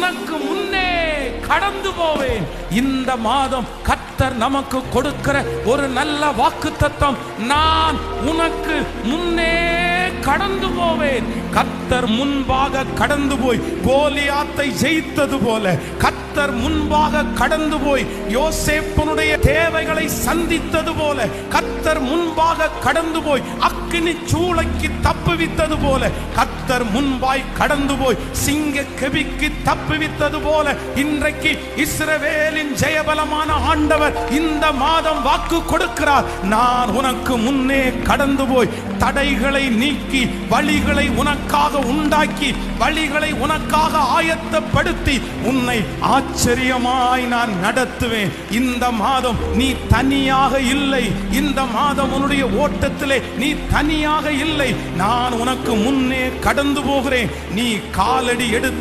உனக்கு முன்னே கடந்து போவேன். இந்த மாதம் கர்த்தர் நமக்கு கொடுக்கிற ஒரு நல்ல வாக்குத்தத்தம், நான் உனக்கு முன்னே கடந்து போவேன். கர்த்தர் முன்பாக கடந்து போய் கோலியாத்தை ஜெயித்தது போல, கர்த்தர் முன்பாக கடந்து போய் யோசேப்பனுடைய தேவைகளை சந்தித்தது போல, கர்த்தர் முன்பாக கடந்து போய் அக்கினி சூளைக்கு தப்புவித்தது போல, கர்த்தர் முன்பாய் கடந்து போய் சிங்க கெபிக்கு தப்புவித்தது போல, இன்றைக்கு இஸ்ரவேலின் ஜெயபலமான ஆண்டவர் இந்த மாதம் வாக்கு கொடுக்கிறார். நான் உனக்கு முன்னே கடந்து போய் தடைகளை நீக்கி, வழிகளை உனக்காக உண்டாக்கி, வழிகளை உனக்காக ஆயத்தப்படுத்தி உன்னை ஆச்சரியமாய் நான் நடத்துவேன். இந்த மாதம் நீ தனியாக இல்லை. இந்த மாதம் உன்னுடைய ஓட்டத்திலே நீ தனியாக இல்லை. நான் உனக்கு முன்னே கடந்து போகிறேன். நீ காலடி எடுத்து